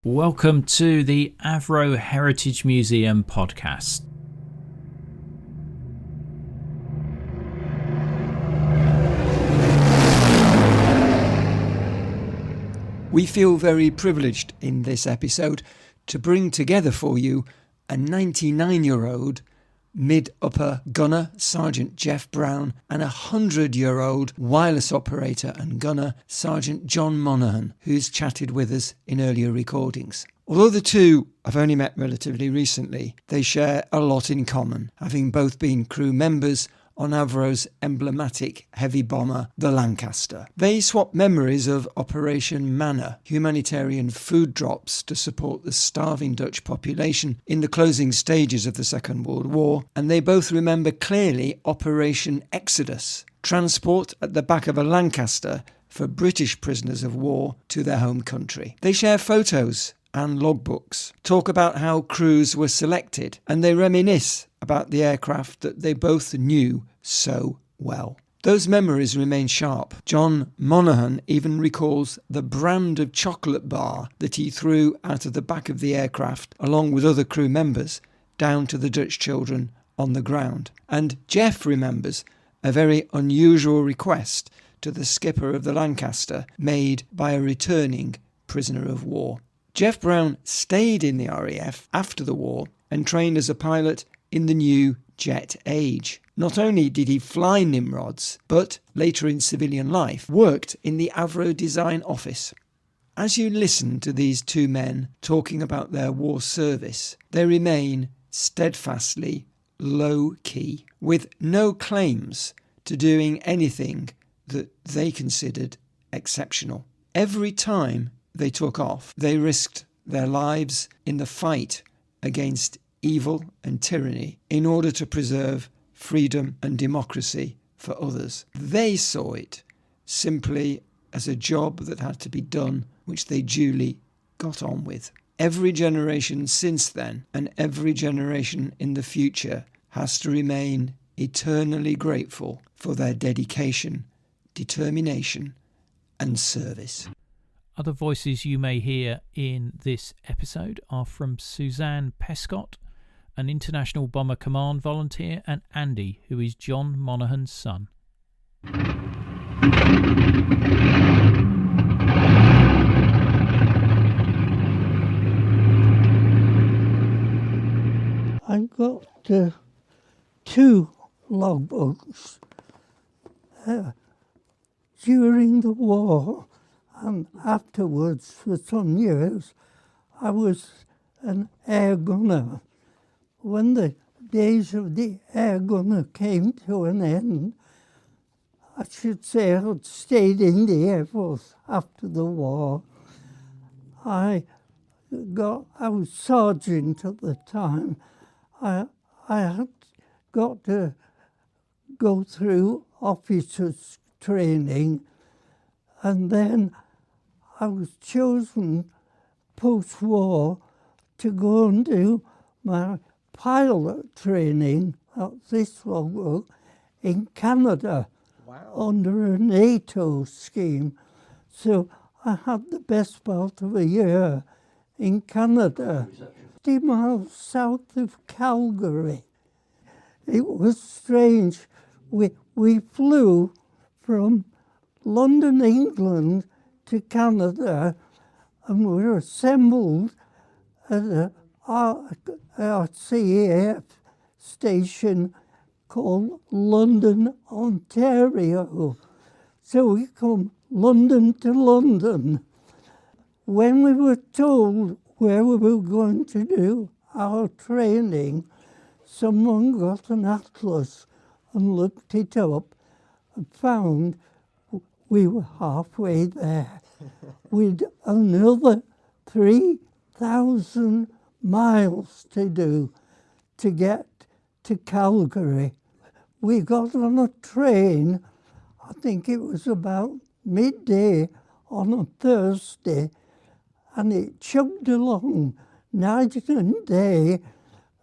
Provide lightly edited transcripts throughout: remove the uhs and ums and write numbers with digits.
Welcome to the Avro Heritage Museum podcast. We feel very privileged in this episode to bring together for you a 99-year-old mid-upper gunner, Sergeant Jeff Brown, and a 100-year-old wireless operator and gunner, Sergeant John Monaghan, who's chatted with us in earlier recordings. Although the two have only met relatively recently, they share a lot in common, having both been crew members on Avro's emblematic heavy bomber, the Lancaster. They swap memories of Operation Manna, humanitarian food drops to support the starving Dutch population in the closing stages of the Second World War, and they both remember clearly Operation Exodus, transport at the back of a Lancaster for British prisoners of war to their home country. They share photos and logbooks, talk about how crews were selected, and they reminisce about the aircraft that they both knew so well. Those memories remain sharp. John Monaghan even recalls the brand of chocolate bar that he threw out of the back of the aircraft, along with other crew members, down to the Dutch children on the ground. And Jeff remembers a very unusual request to the skipper of the Lancaster made by a returning prisoner of war. Jeff Brown stayed in the RAF after the war and trained as a pilot in the new jet age. Not only did he fly Nimrods, but later in civilian life worked in the Avro design office. As you listen to these two men talking about their war service, they remain steadfastly low-key, with no claims to doing anything that they considered exceptional. Every time they took off, they risked their lives in the fight against evil and tyranny in order to preserve freedom and democracy for others. They saw it simply as a job that had to be done, which they duly got on with. Every generation since then and every generation in the future has to remain eternally grateful for their dedication, determination and service. Other voices you may hear in this episode are from Suzanne Pescott, an International Bomber Command volunteer, and Andy, who is John Monaghan's son. I've got two logbooks. During the war and afterwards for some years, I was an air gunner. When the days of the air gunner came to an end, I should say I had stayed in the Air Force after the war. I was sergeant at the time. I had got to go through officers' training, and then I was chosen post-war to go and do my pilot training at this logbook in Canada. Wow. Under a NATO scheme. So I had the best part of a year in Canada, 50 miles south of Calgary. It was strange. We flew from London, England to Canada, and we were assembled at a RCAF station called London, Ontario. So we come London to London. When we were told where we were going to do our training, someone got an atlas and looked it up and found we were halfway there. We'd another 3,000 miles to do to get to Calgary. We got on a train, I think it was about midday on a Thursday, and it chugged along night and day,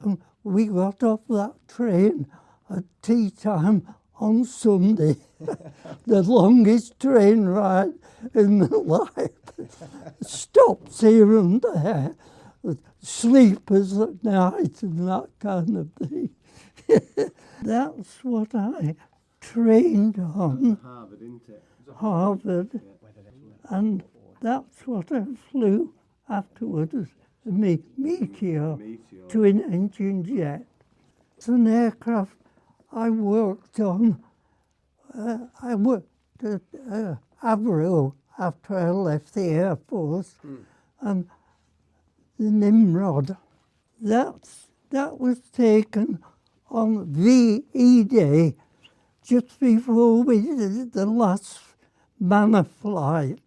and we got off that train at tea time on Sunday, the longest train ride in my life. Stops here and there, sleepers at night and that kind of thing. That's what I trained on. Harvard, isn't it? Harvard. And that's what I flew afterwards, a Meteor twin-engine jet. It's an aircraft I worked on. I worked at Avro after I left the Air Force, and the Nimrod. That was taken on VE Day, just before we did the last Manna flight.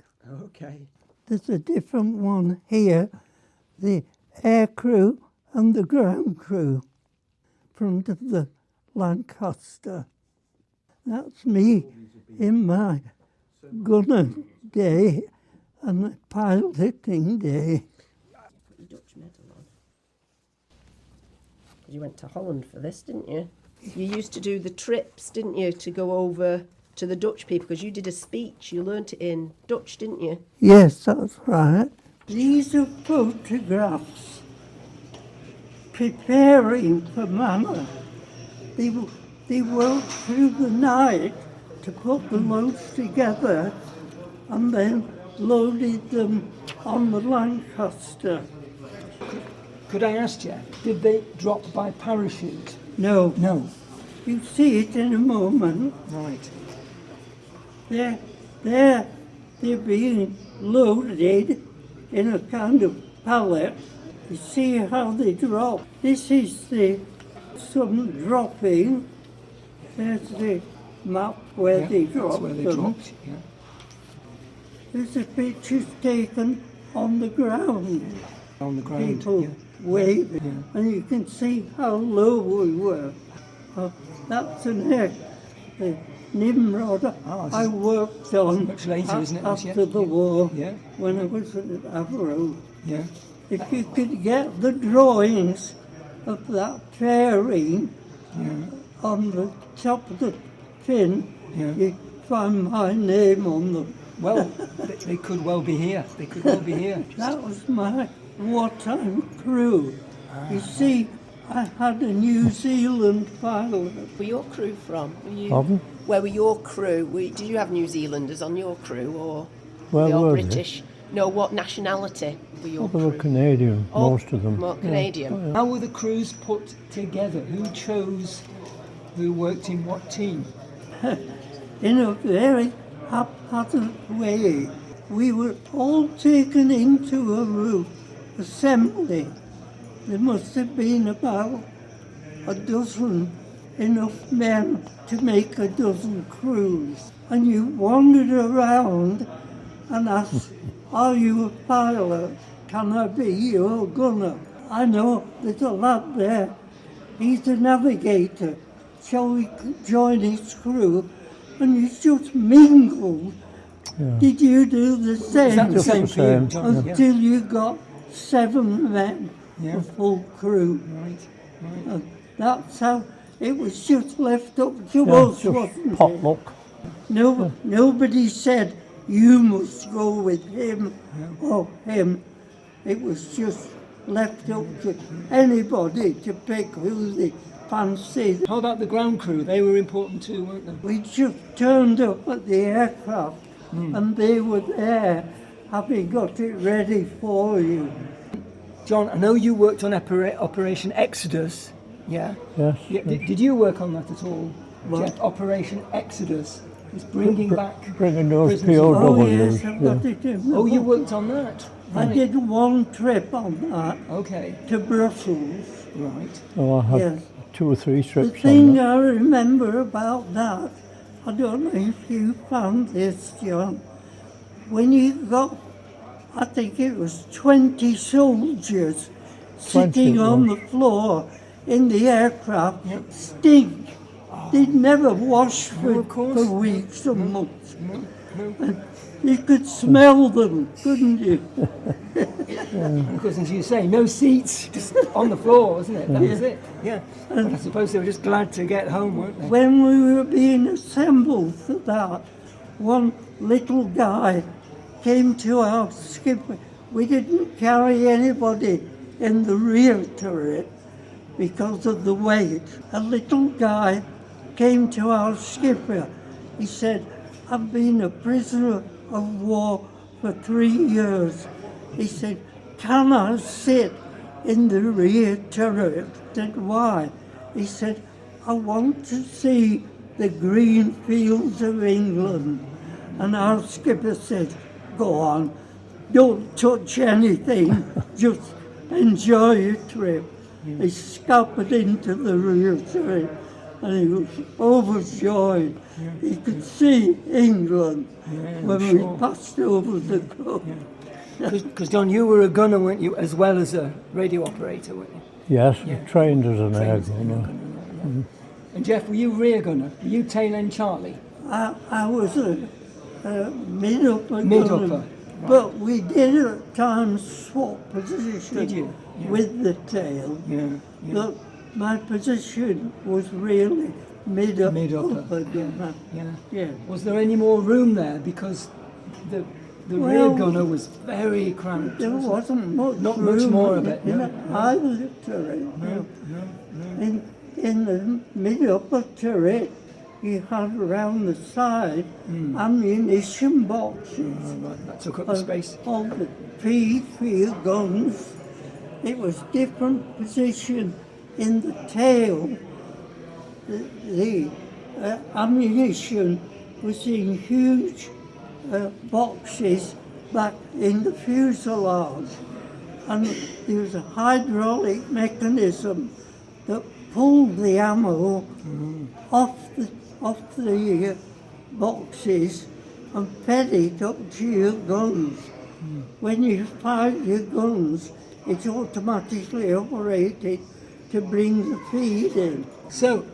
Okay. There's a different one here, the air crew and the ground crew from the Lancaster. That's me in my gunner day and the piloting day. Dutch medal on. You went to Holland for this, didn't you? You used to do the trips, didn't you, to go over to the Dutch people, because you did a speech. You learnt it in Dutch, didn't you? Yes, that's right. These are photographs preparing for Manna. They worked through the night to put the loads together and then loaded them on the Lancaster. Could I ask you, did they drop by parachute? No, No. you'll see it in a moment. Right. They're being loaded in a kind of pallet. You see how they drop. This is some dropping. There's the map where they dropped that's where they them. dropped. Yeah. There's a picture taken on the ground. On the ground. People Yeah. waving, and you can see how low we were. That's an egg. The Nimrod I worked on much later, isn't it? after the war, Yeah. when I was at Avro. Yeah. If you could get the drawings of that fairing on the top of the fin, you'd find my name on them. Well, they could well be here. They could well be here. That was my wartime crew. You see, I had a New Zealand pilot. Were your crew from? Pardon? Where were your crew? Did you have New Zealanders on your crew, or Where they all were they? British? No, what nationality were your They were crew? Canadian, Oh, most of them. More Canadian. How were the crews put together? Who chose who worked in what team? In a very haphazard way. We were all taken into a room, assembly. There must have been about a dozen, enough men to make a dozen crews. And you wandered around and asked, are you a pilot? Can I be your gunner? I know there's a lad there. He's a navigator. Shall we join his crew? And you just mingled. Yeah. Did you do the same? Is that the same for you, Same. John? Until you got 7 men, Yeah. a full crew. Right. And that's how it was just left up to Yeah, us, just wasn't it? potluck. Nobody said, you must go with him or him. It was just left up to anybody to pick who they fancied. How about the ground crew? They were important too, weren't they? We just turned up at the aircraft and they were there, having got it ready for you. John, I know you worked on Operation Exodus. Yeah. Yes. Yeah, did you work on that at all? What? Jeff? Operation Exodus was bringing back. Bringing those prisoners. POWs. Oh yes, I've yeah. got it in. Oh, you worked on that. I Right. did one trip on that Okay. to Brussels. Right. Oh, I had Yes. 2 or 3 The trips on thing that. I remember about that, I don't know if you found this, John, when you got, I think it was 20 soldiers 20 sitting it on was. the floor in the aircraft, stink. They'd never wash No, for, of course. for weeks or months. And you could smell them, couldn't you? Because, as you say, no seats, just on the floor, wasn't it? That was it. Yeah. But I suppose they were just glad to get home, weren't they? When we were being assembled for that, one little guy came to our skipper. We didn't carry anybody in the rear turret because of the weight. A little guy came to our skipper. He said, I've been a prisoner of war for 3 years. He said, can I sit in the rear turret? I said, why? He said, I want to see the green fields of England. And our skipper said, go on, don't touch anything, just enjoy your trip. He scampered into the rear turret and he was overjoyed. He could see England when we passed over the coast. Because, John, you were a gunner, weren't you, as well as a radio operator, weren't you? Yes, trained as an air gunner. And Jeff, were you rear gunner? Were you tail end Charlie? I was a mid-upper Mid-upper, gunner, right. but we did at times swap position Did you? Yeah. with the tail. Yeah. But my position was really mid-upper Mid-upper. gunner. Yeah. Was there any more room there? Because the rear gunner was very cramped. There wasn't much Not room much more of it, in no. either turret. No. In the mid-upper turret, you had around the side ammunition boxes. Right, that took up the space. All the feed for your guns. It was different position in the tail. The ammunition was in huge boxes back in the fuselage, and there was a hydraulic mechanism that pulled the ammo off the boxes and fed it up to your guns. When you fired your guns, it automatically operated to bring the feed in. So,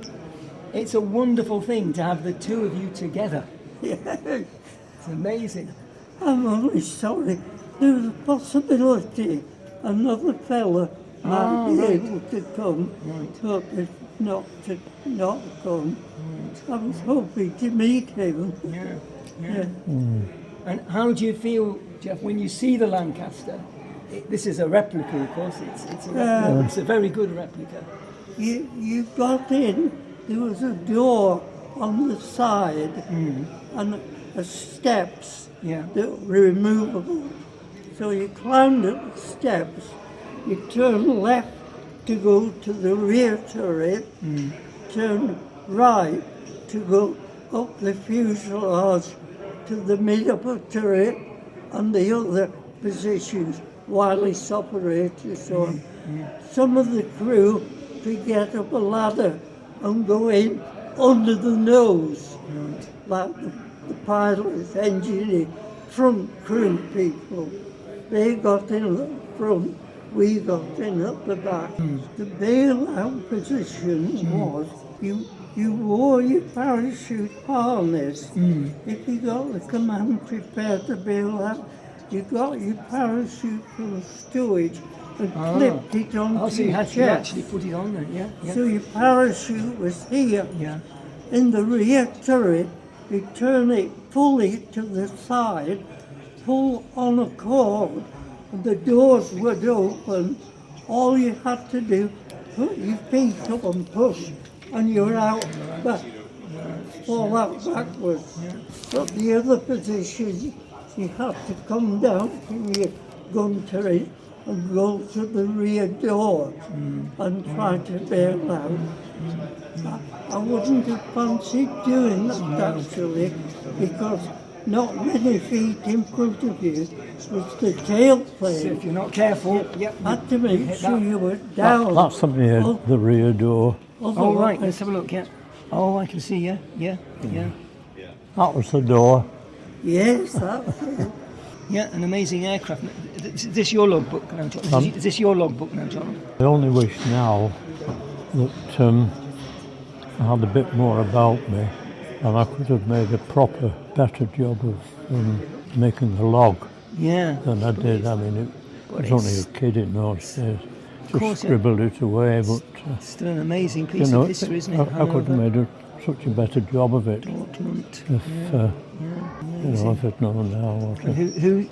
it's a wonderful thing to have the two of you together. It's amazing. I'm only sorry. There was a possibility another fella might be able to come, but it's not come. I was hoping to meet him. Yeah. And how do you feel, Jeff, when you see the Lancaster? This is a replica, of course. It's a replica. It's a very good replica. You got in, there was a door on the side and steps that were removable. So you climbed up the steps, you turn left to go to the rear turret, turn right to go up the fuselage to the mid-upper turret and the other positions, wireless operators, so on. Some of the crew could get up a ladder and go in under the nose, like the pilots, engineers, front crew people. They got in at the front, we got in at the back. The bailout position was you wore your parachute harness. If you got the command prepared to bail out, you got your parachute from stowage and clipped it onto So you your had to chest. actually put it on then, yeah. So your parachute was here. Yeah. In the rear turret, you turn it fully to the side, pull on a cord, and the doors would open. All you had to do, put your feet up and push, and you're out back, fall out backwards. But the other position, you had to come down from your gun turret and go to the rear door and try to bail out. I wouldn't have fancied doing that actually, because not many feet in front of you was the tail plane. So if you're not careful, Had to make sure you were down. That's the rear door. Oh, right, let's have a look, yeah. Oh, I can see, yeah. That was the door. Yes, that's it. Yeah, an amazing aircraft. Is this your logbook now, John? Is this your logbook now, John? I only wish now that I had a bit more about me. And I could have made a better job of making the log Yeah. than I did. I mean, I was only a kid in those days. Just scribbled it away, but... still an amazing piece of history, isn't it? I could have made such a better job of it if I'd known now.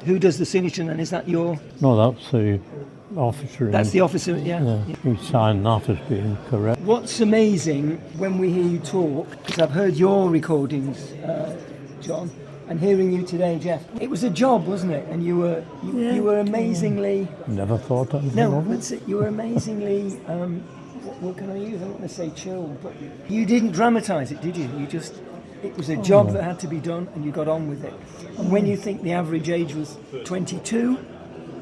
Who does the signature then? Is that your... No, that's the officer. That's the officer, yeah. He signed that as being correct. What's amazing when we hear you talk, because I've heard your recordings, John, and hearing you today, Jeff, it was a job, wasn't it? And you were amazingly... Never thought I'd you were amazingly... what can I use? I don't want to say chilled, but you didn't dramatise it, did you? It was a job that had to be done, and you got on with it. And when you think the average age was 22,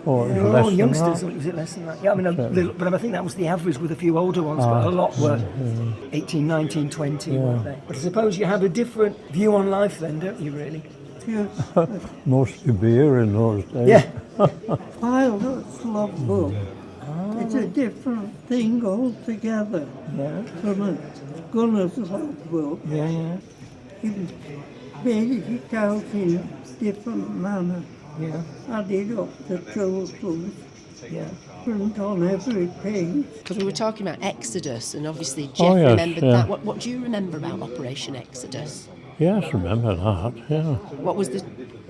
or they were all youngsters, or was it less than that? Yeah, I mean, but I think that was the average with a few older ones, but a lot were 18, 19, 20, weren't they? But I suppose you had a different view on life then, don't you, really? Yes. Mostly beer in those days. Yeah. Pilot's logbook. It's a different thing altogether from a gunner's logbook. Yeah. You made it out in a different manner. Yeah. Added up the totals. Yeah. Print on every page. Because we were talking about Exodus, and obviously Jeff remembered that. What do you remember about Operation Exodus? Yes, remember that, yeah.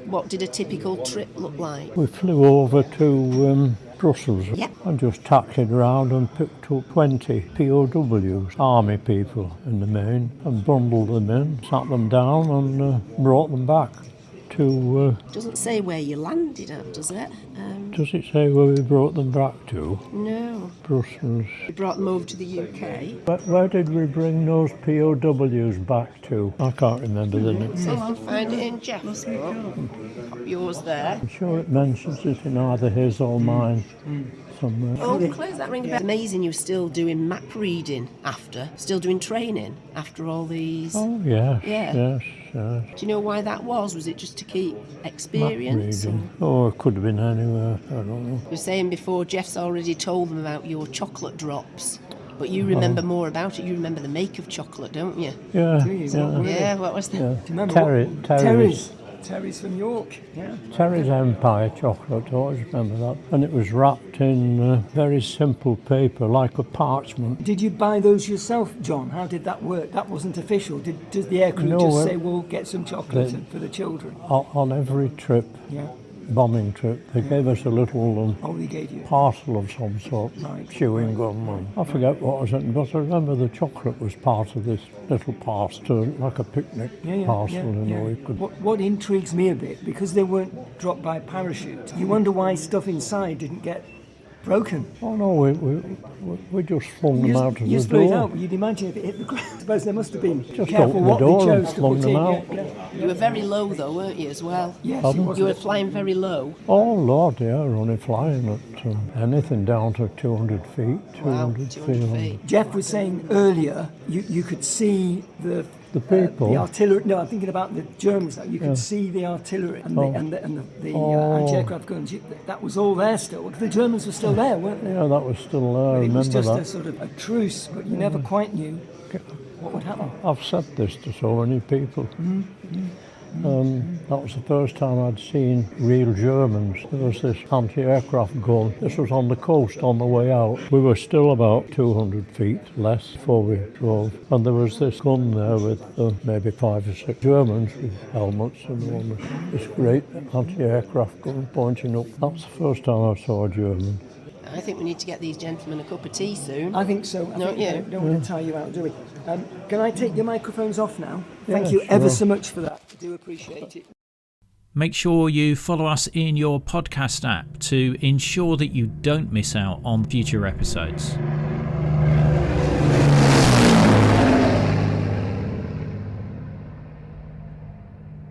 What did a typical trip look like? We flew over to Brussels and just tacked it around and picked up 20 POWs, army people in the main, and bundled them in, sat them down and brought them back to... Doesn't say where you landed at, does it? Does it say where we brought them back to? No. Brussels. We brought them over to the UK. But where did we bring those POWs back to? I can't remember the name. See if you can find it in Jeff's book. Pop yours there. I'm sure it mentions it in either his or mine somewhere. Oh, Claire's that ring a bell? It's amazing you're still doing map reading still doing training after all these. Oh, yes, Yeah. yes. Do you know why that was? Was it just to keep experience? Map reading. Oh, it could have been anywhere. I don't know. You were saying before, Jeff's already told them about your chocolate drops, but you remember more about it. You remember the make of chocolate, don't you? Yeah. Do you? Yeah, what was that? Yeah. Do you remember Terry's from York, yeah. Terry's Empire chocolate, I always remember that. And it was wrapped in very simple paper, like a parchment. Did you buy those yourself, John? How did that work? That wasn't official. Does the aircrew just say, we'll get some chocolate for the children? On every trip, bombing trip, they gave us a little they gave you parcel of some sort, chewing gum. And I forget what was it, but I remember the chocolate was part of this little parcel, like a picnic parcel. What intrigues me a bit, because they weren't dropped by parachute, you wonder why stuff inside didn't get broken. Oh no, we just flung them out of the door. You split it out, but you'd imagine if it hit the ground. I suppose there must have been just careful opened what the door they and chose to flung put them in. out. You were very low though, weren't you, as well? Yes, You were flying very low. Oh Lord, yeah, we're only flying at anything down to 200 feet, 200 feet. Jeff was saying earlier, you could see the people. The artillery. No, I'm thinking about the Germans. You could see the artillery and the anti-aircraft guns. That was all there still. The Germans were still there, weren't they? Yeah, that was still there. I remember it was just that. a sort of a truce, but you never quite knew what would happen. I've said this to so many people. That was the first time I'd seen real Germans. There was this anti-aircraft gun. This was on the coast on the way out. We were still about 200 feet less before we drove. And there was this gun there with maybe 5 or 6 Germans with helmets and this great anti-aircraft gun pointing up. That was the first time I saw a German. I think we need to get these gentlemen a cup of tea soon. I think so. Don't you? Don't want to tie you out, do we? Can I take your microphones off now? Thank you ever so much for that. I do appreciate it. Make sure you follow us in your podcast app to ensure that you don't miss out on future episodes.